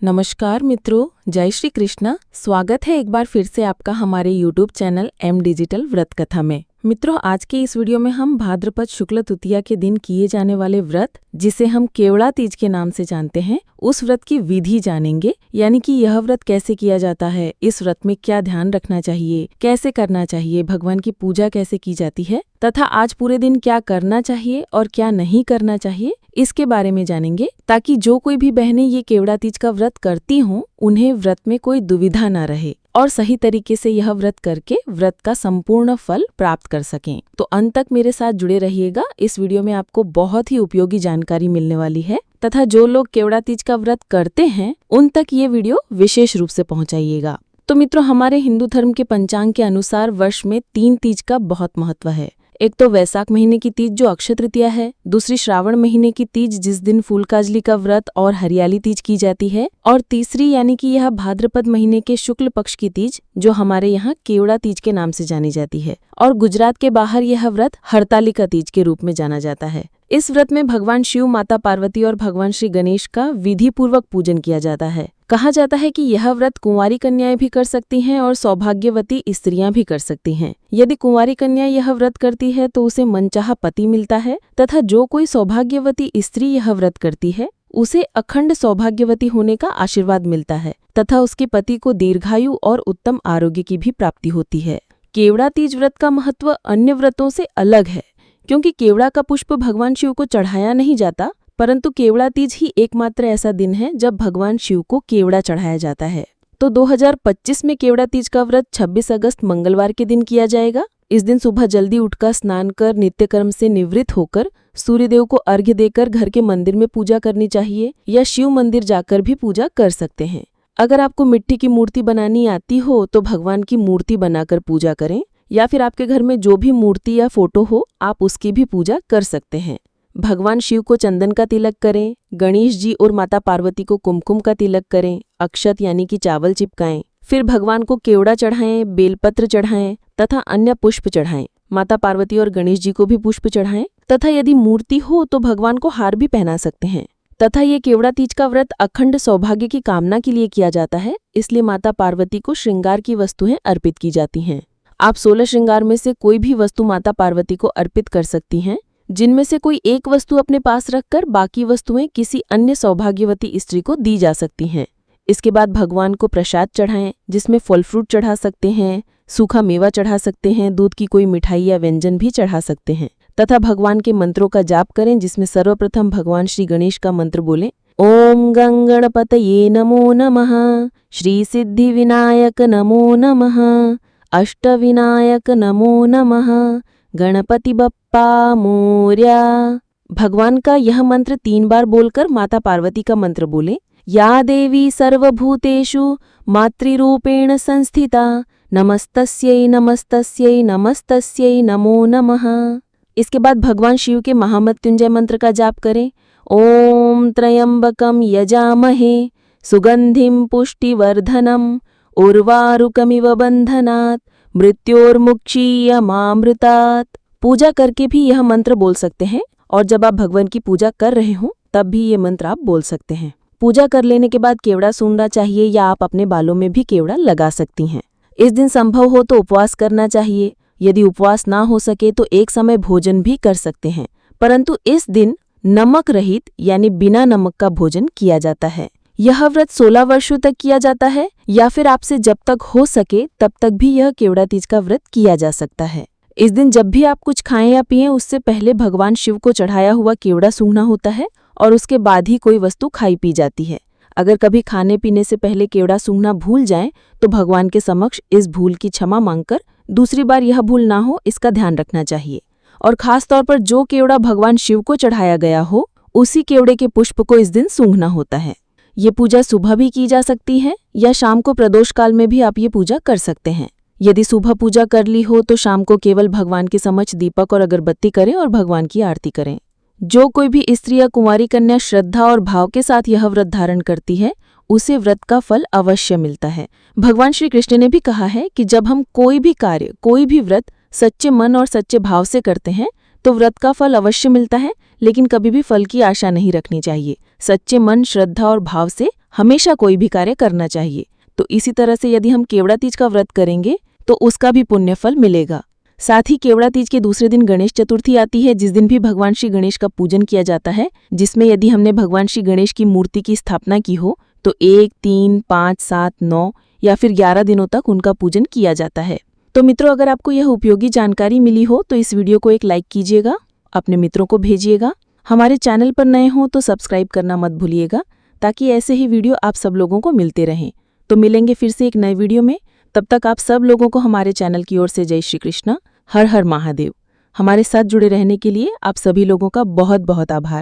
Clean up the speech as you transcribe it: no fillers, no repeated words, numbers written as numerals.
नमस्कार मित्रों, जय श्री कृष्णा। स्वागत है एक बार फिर से आपका हमारे YouTube चैनल एम डिजिटल व्रत कथा में। मित्रों, आज के इस वीडियो में हम भाद्रपद शुक्ल तृतीया के दिन किए जाने वाले व्रत, जिसे हम केवड़ा तीज के नाम से जानते हैं, उस व्रत की विधि जानेंगे। यानी कि यह व्रत कैसे किया जाता है, इस व्रत में क्या ध्यान रखना चाहिए, कैसे करना चाहिए, भगवान की पूजा कैसे की जाती है तथा आज पूरे दिन क्या करना चाहिए और क्या नहीं करना चाहिए, इसके बारे में जानेंगे, ताकि जो कोई भी बहनें ये केवड़ा तीज का व्रत करती हों, उन्हें व्रत में कोई दुविधा न रहे और सही तरीके से यह व्रत करके व्रत का संपूर्ण फल प्राप्त कर सकें। तो अंत तक मेरे साथ जुड़े रहिएगा। इस वीडियो में आपको बहुत ही उपयोगी जानकारी मिलने वाली है तथा जो लोग केवड़ा तीज का व्रत करते हैं उन तक ये वीडियो विशेष रूप से पहुंचाइएगा। तो मित्रों, हमारे हिंदू धर्म के पंचांग के अनुसार वर्ष में 3 तीज का बहुत महत्व है। एक तो वैसाख महीने की तीज जो अक्षय तृतीया है, दूसरी श्रावण महीने की तीज जिस दिन फूल काजली का व्रत और हरियाली तीज की जाती है, और तीसरी यानी कि यह भाद्रपद महीने के शुक्ल पक्ष की तीज जो हमारे यहाँ केवड़ा तीज के नाम से जानी जाती है, और गुजरात के बाहर यह व्रत हरतालिका तीज के रूप में जाना जाता है। इस व्रत में भगवान शिव, माता पार्वती और भगवान श्री गणेश का विधि पूर्वक पूजन किया जाता है। कहा जाता है कि यह व्रत कुंवारी कन्याएं भी कर सकती हैं और सौभाग्यवती स्त्रियां भी कर सकती हैं। यदि कुंवारी कन्या यह व्रत करती है तो उसे मनचाहा पति मिलता है तथा जो कोई सौभाग्यवती स्त्री यह व्रत करती है उसे अखंड सौभाग्यवती होने का आशीर्वाद मिलता है तथा उसके पति को दीर्घायु और उत्तम आरोग्य की भी प्राप्ति होती है। केवड़ा तीज व्रत का महत्व अन्य व्रतों से अलग है, क्योंकि केवड़ा का पुष्प भगवान शिव को चढ़ाया नहीं जाता, परंतु केवड़ा तीज ही एकमात्र ऐसा दिन है जब भगवान शिव को केवड़ा चढ़ाया जाता है। तो 2025 में केवड़ा तीज का व्रत 26 अगस्त मंगलवार के दिन किया जाएगा। इस दिन सुबह जल्दी उठकर स्नान कर नित्य कर्म से निवृत्त होकर सूर्यदेव को अर्घ्य देकर घर के मंदिर में पूजा करनी चाहिए या शिव मंदिर जाकर भी पूजा कर सकते हैं। अगर आपको मिट्टी की मूर्ति बनानी आती हो तो भगवान की मूर्ति बनाकर पूजा करें, या फिर आपके घर में जो भी मूर्ति या फोटो हो आप उसकी भी पूजा कर सकते हैं। भगवान शिव को चंदन का तिलक करें, गणेश जी और माता पार्वती को कुमकुम का तिलक करें, अक्षत यानी कि चावल चिपकाएं, फिर भगवान को केवड़ा चढ़ाएं, बेलपत्र चढ़ाएं तथा अन्य पुष्प चढ़ाएं। माता पार्वती और गणेश जी को भी पुष्प चढ़ाएं तथा यदि मूर्ति हो तो भगवान को हार भी पहना सकते हैं। तथा ये केवड़ा तीज का व्रत अखंड सौभाग्य की कामना के लिए किया जाता है, इसलिए माता पार्वती को श्रृंगार की वस्तुएं अर्पित की जाती हैं। आप 16 श्रृंगार में से कोई भी वस्तु माता पार्वती को अर्पित कर सकती हैं, जिनमें से कोई एक वस्तु अपने पास रखकर बाकी वस्तुएं किसी अन्य सौभाग्यवती स्त्री को दी जा सकती हैं। इसके बाद भगवान को प्रसाद चढ़ाएं, जिसमें फल फ्रूट चढ़ा सकते हैं, सूखा मेवा चढ़ा सकते हैं, दूध की कोई मिठाई या व्यंजन भी चढ़ा सकते हैं तथा भगवान के मंत्रों का जाप करें, जिसमें सर्वप्रथम भगवान श्री गणेश का मंत्र बोलें। ओम गंगणपतये नमो नमः, श्री सिद्धि विनायक नमो नमः, अष्टविनायक नमो नमः, गणपति बप्पा मोर्या। भगवान का यह मंत्र 3 बार बोलकर माता पार्वती का मंत्र बोले। या देवी सर्वभूतेषु मातृरूपेण संस्थिता, नमस्तस्यै नमस्तस्यै नमस्तस्यै नमो नमः। इसके बाद भगवान शिव के महामृत्युंजय मंत्र का जाप करें। ओम त्र्यंबकम यजामहे सुगंधिम पुष्टिवर्धनम उर्वारुकमिव बंधनात् मृत्योर्मुक्षीयमामृतात्। पूजा करके भी यह मंत्र बोल सकते हैं और जब आप भगवान की पूजा कर रहे हो तब भी ये मंत्र आप बोल सकते हैं। पूजा कर लेने के बाद केवड़ा सूंघना चाहिए या आप अपने बालों में भी केवड़ा लगा सकती हैं। इस दिन संभव हो तो उपवास करना चाहिए। यदि उपवास ना हो सके तो एक समय भोजन भी कर सकते हैं, परंतु इस दिन नमक रहित यानी बिना नमक का भोजन किया जाता है। यह व्रत 16 वर्षों तक किया जाता है या फिर आपसे जब तक हो सके तब तक भी यह केवड़ा तीज का व्रत किया जा सकता है। इस दिन जब भी आप कुछ खाएं या पिएं उससे पहले भगवान शिव को चढ़ाया हुआ केवड़ा सूंघना होता है और उसके बाद ही कोई वस्तु खाई पी जाती है। अगर कभी खाने पीने से पहले केवड़ा सूंघना भूल जाएं तो भगवान के समक्ष इस भूल की क्षमा मांगकर दूसरी बार यह भूल ना हो इसका ध्यान रखना चाहिए। और खास तौर पर जो केवड़ा भगवान शिव को चढ़ाया गया हो उसी केवड़े के पुष्प को इस दिन सूंघना होता है। ये पूजा सुबह भी की जा सकती है या शाम को प्रदोष काल में भी आप ये पूजा कर सकते हैं। यदि सुबह पूजा कर ली हो तो शाम को केवल भगवान के समक्ष दीपक और अगरबत्ती करें और भगवान की आरती करें। जो कोई भी स्त्री या कुंवारी कन्या श्रद्धा और भाव के साथ यह व्रत धारण करती है उसे व्रत का फल अवश्य मिलता है। भगवान श्री कृष्ण ने भी कहा है कि जब हम कोई भी कार्य, कोई भी व्रत सच्चे मन और सच्चे भाव से करते हैं तो व्रत का फल अवश्य मिलता है, लेकिन कभी भी फल की आशा नहीं रखनी चाहिए। सच्चे मन, श्रद्धा और भाव से हमेशा कोई भी कार्य करना चाहिए। तो इसी तरह से यदि हम केवड़ा तीज का व्रत करेंगे तो उसका भी पुण्य फल मिलेगा। साथ ही केवड़ा तीज के दूसरे दिन गणेश चतुर्थी आती है, जिस दिन भी भगवान श्री गणेश का पूजन किया जाता है, जिसमें यदि हमने भगवान श्री गणेश की मूर्ति की स्थापना की हो तो 1, 3, 5, 7, 9 या फिर 11 दिनों तक उनका पूजन किया जाता है। तो मित्रों, अगर आपको यह उपयोगी जानकारी मिली हो तो इस वीडियो को एक लाइक कीजिएगा, अपने मित्रों को भेजिएगा। हमारे चैनल पर नए हो तो सब्सक्राइब करना मत भूलिएगा, ताकि ऐसे ही वीडियो आप सब लोगों को मिलते रहें। तो मिलेंगे फिर से एक नए वीडियो में। तब तक आप सब लोगों को हमारे चैनल की ओर से जय श्री कृष्णा, हर हर महादेव। हमारे साथ जुड़े रहने के लिए आप सभी लोगों का बहुत बहुत आभार।